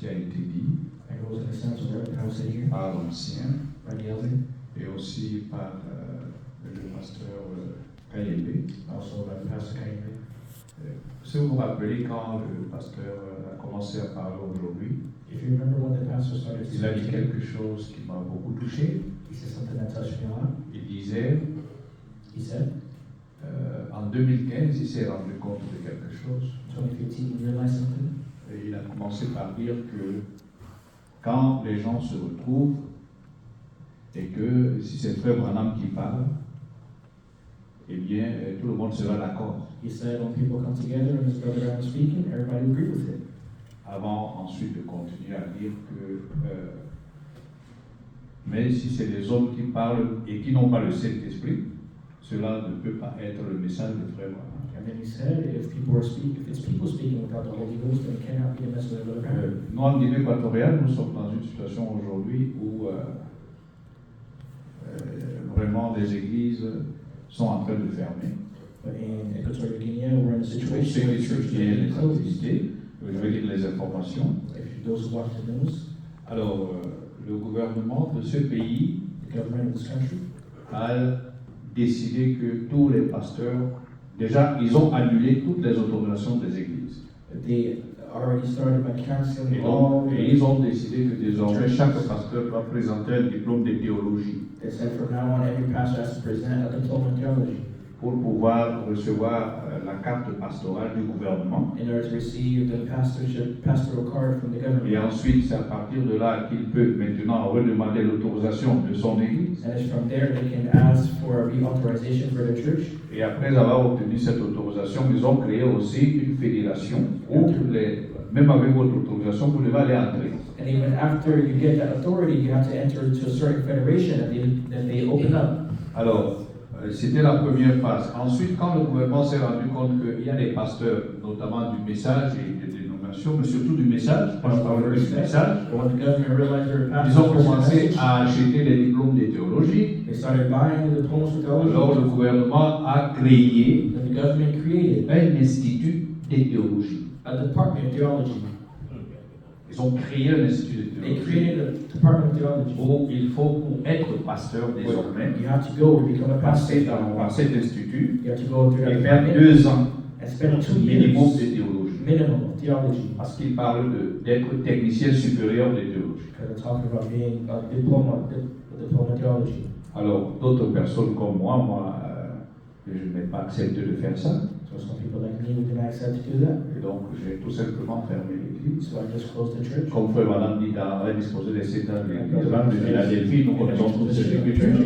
ce qui a été dit It goes in a sense of what I said here par l'ancien by the elder, et aussi par le pasteur Kayembe. also by Pastor Kayembe. Si vous vous rappelez quand le pasteur a commencé à parler aujourd'hui, If you remember when the pastor started il a dit speaking, quelque chose qui m'a beaucoup touché. he said something that touched me a lot. Il disait, He said, en 2015, il s'est rendu compte de quelque chose. 2015, he realized something. Et il a commencé par dire que quand les gens se retrouvent et que si c'est Frère Branham qui parle, eh bien, tout le monde sera d'accord. He said when people come together and his brother Aaron speaking, everybody will agree with it. Avant ensuite de continuer à dire que mais si c'est les hommes qui parlent et qui n'ont pas le Saint-Esprit, cela ne peut pas être le message de Frère Branham. And then he said, if it's people speaking without the Holy Ghost, then it cannot be the message of the brother Aaron. Nous, en Guinée équatoriale, nous sommes dans une situation aujourd'hui où vraiment des églises sont en train de fermer. But in Equatorial Guinea, we're in a Pour situation ceux where qui church soutiennent is les closed. activités, je veux dire les informations. If those who watch the news, Alors, le gouvernement de ce pays the government of this country, a décidé que tous les pasteurs, déjà, ils ont annulé toutes les autorisations des églises. they already started by canceling Et, all. donc, et ils ont décidé que désormais, chaque pasteur doit présenter un diplôme de théologie They said from now on, every pastor has to present a diploma in theology pour pouvoir recevoir la carte pastorale du gouvernement. in order to receive the pastoral card from the Et government. ensuite, c'est à partir de là qu'il peut maintenant redemander l'autorisation de son église. And it's from there they can ask for a reauthorization for their church. Et après avoir obtenu cette autorisation, ils ont créé aussi une fédération où, même avec votre autorisation, vous devez aller entrer. And even after you get that authority, you have to enter into a certain federation that they open up. Alors, c'était la première phase. Ensuite, quand le gouvernement s'est rendu compte qu'il y a des pasteurs, notamment du message et des dénominations, mais surtout du message, moi je parle du message, When the government realized their ils ont pastors commencé à acheter des diplômes de théologie. they started buying the diplomas for theology. Alors, le gouvernement a créé And the government created un institut de théologie. a department of theology. Ils ont créé un institut de They théologie created a department of theology. où il faut, pour être pasteur désormais, You have to go and become a pastor. passer dans cet institut You have to go through et that faire department 2 ans and spend 2 minimum de years théologie. minimum of theology. Parce qu'il parle d'être technicien supérieur de théologie. Because they're talking about being a diploma of theology. Alors, d'autres personnes comme moi, je n'ai pas accepté de faire ça. So some people like me, we didn't accept to do that. Et donc, j'ai tout simplement fermé l'église. So I just closed the church. Comme Frère Madame dit dans un disposé des 7 ans de l'église, là, de Philadelphie, nous connaissons toutes ces écritures.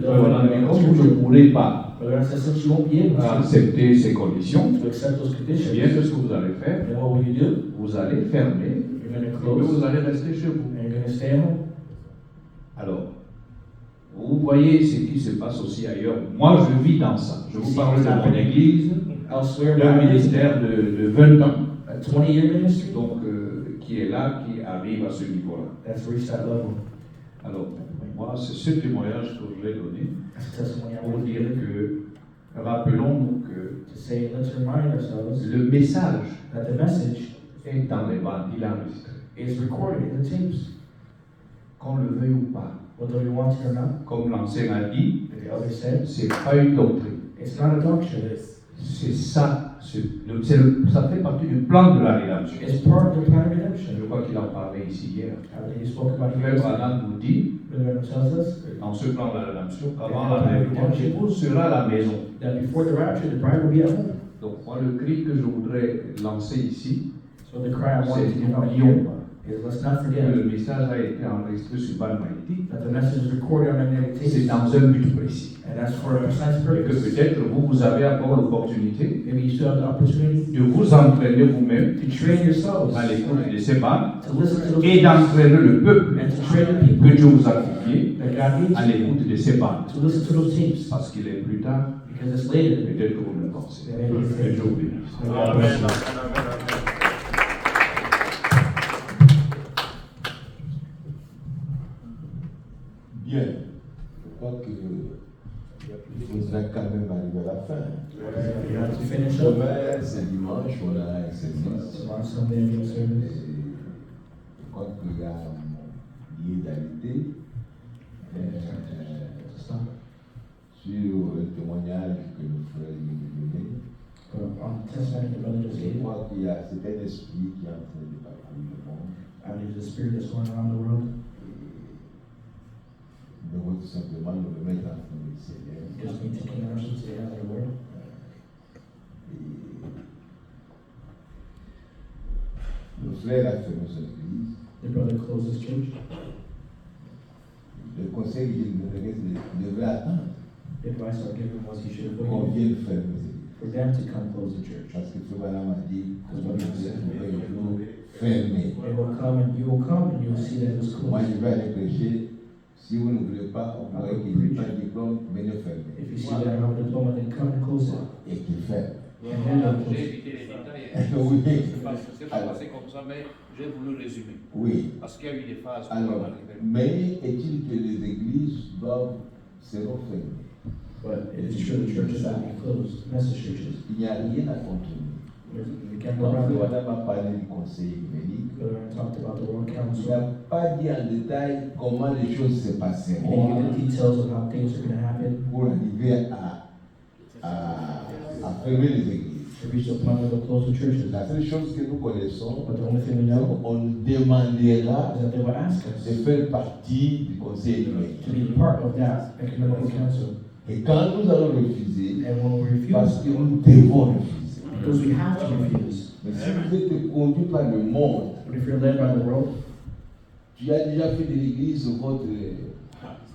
Frère Madame dit, comme vous ne voulez pas But I said, since you won't be able accepter ces conditions, to accept those eh conditions, bien, qu'est-ce que vous allez faire? then what will you do? Vous allez fermer You're going to et close vous allez rester chez vous. and you're going to stay home. Alors, vous voyez ce qui se passe aussi ailleurs. Moi, je vis dans ça. Je vous parle de mon église, Elsewhere, d'un my ministère de 20 ans, a 20-year ministry donc qui est là, qui arrive à ce niveau-là. that's reached that level. Alors, moi, c'est ce témoignage que je voulais donner That's a testimony I pour want to dire give. que, rappelons-nous que To say, let's remind ourselves le message that the message est dans les bandes, il est enregistré. is recorded in the tapes, Qu'on le veuille ou pas, whether we want it or not. comme l'ancien a dit, The elder said, c'est pas une doctrine. it's not a doctrine. C'est ça, ça fait partie du plan de la rédemption. It's part of the plan of redemption. Je crois qu'il en parlait ici hier. I think he spoke about it Frère yesterday. Branham nous dit, Brother Adam tells us dans ce plan de la rédemption, qu'avant la rédemption, sera la maison. that before the rapture, the bride will be at home. Donc, moi, le cri que je voudrais lancer ici, So the cry I want c'est to give out n'oublions here pas is let's not que forget le message a été enregistré sur bande magnétique. that the message is recorded on magnetic C'est tapes, dans un but précis. and that's for a precise Et que purpose. peut-être vous avez encore l'opportunité Maybe you still have the opportunity de vous entraîner vous-même to train yourselves, à l'écoute de ces bandes to listen to those et d'entraîner le peuple and to train the que people Dieu vous a confié that God needs à l'écoute de ces bandes. to listen to those tapes, Parce qu'il est plus tard, because it's later. peut-être que vous ne le pensez. that maybe it's Que later. Dieu vous bénisse. Amen. Bien, je crois qu'il faudrait quand même arriver à la fin. You have to finish up. Demain, c'est dimanche, on a un service. Tomorrow Sunday, we have service. qui est en train de parcourir le monde. I believe the spirit that's going around the world. Nous devons tout simplement nous remettre en train du Seigneur. Just need to connect ourselves to the other world. Le frère a fermé son église. The brother closed his church. Le conseil que je lui donnerais, devrait attendre The advice I gave him was he should qu'on wait vienne fermer les églises. for them to come close the church. Parce que Frère Branham a dit que vous allez trouver un jour fermé. They will come and you will come and you will see that it was Moi, closed. je vais aller prêcher. Si vous ne voulez pas, on pourrait qu'il n'y ait pas de diplôme, venez fermer. If you see that I have a diploma, then come and close it. Et qu'il ferme. And then they'll close J'ai it. évité les détails. Oui. C'est pas passé comme ça, mais j'ai voulu résumer. Oui. Parce qu'il y a eu des phases pour Alors, arriver. mais est-il que les églises seront fermées? But it is true the churches will be closed, message churches. Il n'y a rien à contenir. We can't go Quand around Frère it. Branham a parlé du conseil œcuménique, Brother talked about the World il Council. n'a pas dit en détail comment les choses se He didn't passeront give the details of how things are going to happen pour arriver à fermer les églises. to reach the point where they'll close the churches. La seule chose que nous connaissons, But the only thing we c'est know qu'on demandera is that they will ask us de faire partie du conseil œcuménique. to be part of that ecumenical council. Et quand nous allons refuser, And when we parce refuse, que nous devons refuser. because we have to refuse. Mais si vous êtes conduit par le monde, But if you're led by the world, tu as déjà fait de l'église votre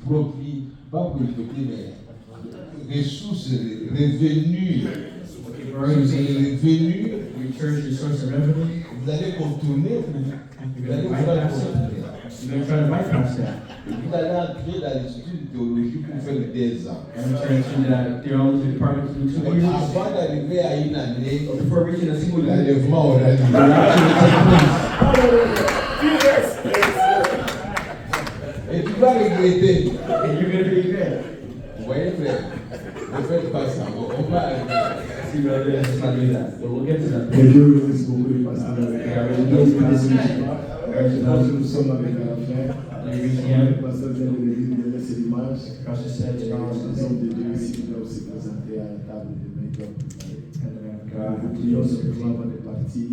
profit, pas profiter, mais ressources, revenus. you've already made Revenus, your church your source of revenue. vous allez contourner, vous allez faire contourner. You're going to try to bypass that. Vous allez entrer dans l'étude de théologie pour faire 2 ans. And enter into that theology department to do 2 Mais years. avant d'arriver à une année, But before reaching a single year, l'enlèvement aura the lieu. rapture will take place. Et tu vas regretter. And you're going to regret. Vous voyez, frère, ne faites pas ça. On va arriver. See, brother, let's not do that. But we'll get to that. Et Dieu bénisse beaucoup les pasteurs. Nous Nous sommes avec la fin. Le pasteur vient de l'église de laisser l'image. Pastor said to Les us, hommes de Dieu ici qui doivent se présenter à la table de médias. and the man of Car God, nous prions simplement avant de partir.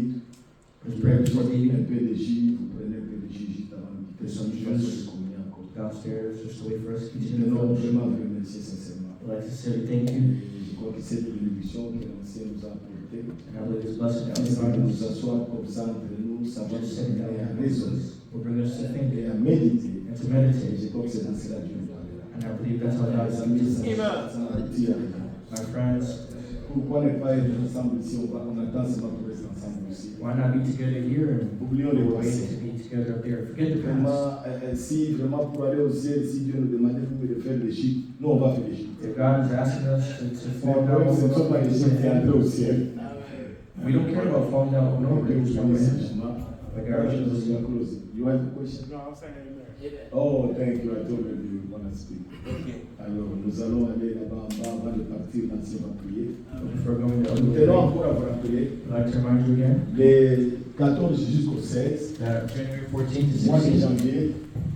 let's pray before Un leaving peu de jus, vous prenez un peu de jus juste avant de quitter. Nous faisons de communion encore. downstairs, just to wait for us to Nous continue tenons to vraiment à vous remercier sincèrement. I'd like to say thank you, Et je crois que cette bénédiction que l'ancien nous a apportée, and I believe this blessing that ça va we nous asseoir comme ça entre nous, ça va nous just sitting down amener à and raisonner will bring us to think et à méditer. and to Et meditate. je crois que c'est dans cela que Dieu nous parlera. And I believe that's how God is Amis, using ça aboutit à rien. my friends. Pourquoi ne pas être ensemble ici? On attend seulement pour être ensemble aussi. Why not be together here and Oublions les we're waiting passés. to be together up there? Forget the past. Vraiment, si vraiment pour aller au ciel, si Dieu nous demandait de faire les chiffres, nous on va faire les chiffres. If God is asking us to Mais fall le down, problème, ce ne sont pas les chiffres qui entrent au ciel. we don't care about falling down. No, Nous we're just voulons going simplement. Like our Jesus, you are closing. You have a question? No, I'm saying amen. Oh, thank you. I told you you want to speak. Alors, nous allons aller là-bas en bas avant de partir. L'ancien va prier. Before going to Nous other tenons way, encore à vous rappeler I'd like to remind you again les 14 jusqu'au 16, that January 14th to mois de 16th, janvier,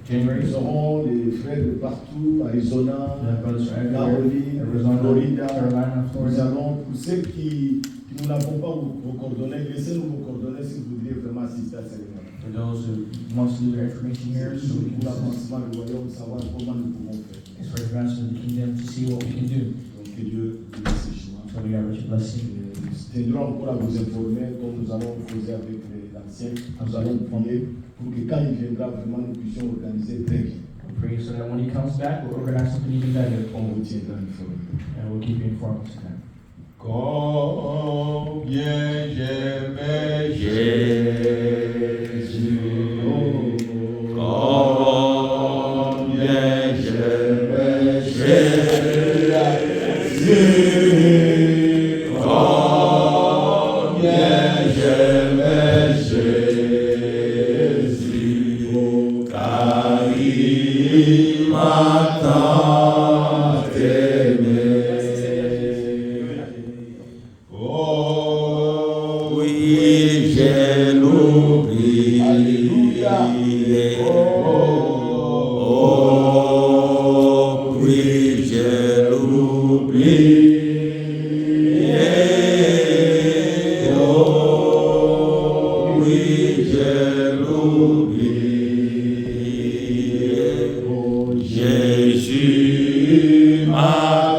January, nous aurons des frères de partout, Arizona, the brothers from everywhere, Caroline, Arizona, Florida. Carolina, Nous Florida. allons, pour ceux qui nous n'avons pas vos coordonnées, laissez-nous vos coordonnées si vous voudriez vraiment assister à cette réunion. For those who want to leave their information here, so we Pour can l'avancement du royaume, savoir comment nous pouvons faire. as for advancement of the kingdom, to see what we can do. Donc que Dieu vous bénisse richement. So we have rich blessing. Nous tiendrons encore à vous informer, comme nous allons causer avec l'ancien. Nous allons prier pour que quand il viendra, vraiment nous puissions organiser très bien. We pray so that when he comes back, we'll organize something even better, On vous tiendra informé. and we'll keep you informed of that. Combien j'aimais Jésus. Combien j'aimais Jésus. Combien j'aimais Jésus. Car il m'a tant aimé. Oh, oui, j'ai l'oublié. Alléluia. Oh, oui, j'ai l'oublié. Oh, oui, j'ai loué. Oh, Jésus m'a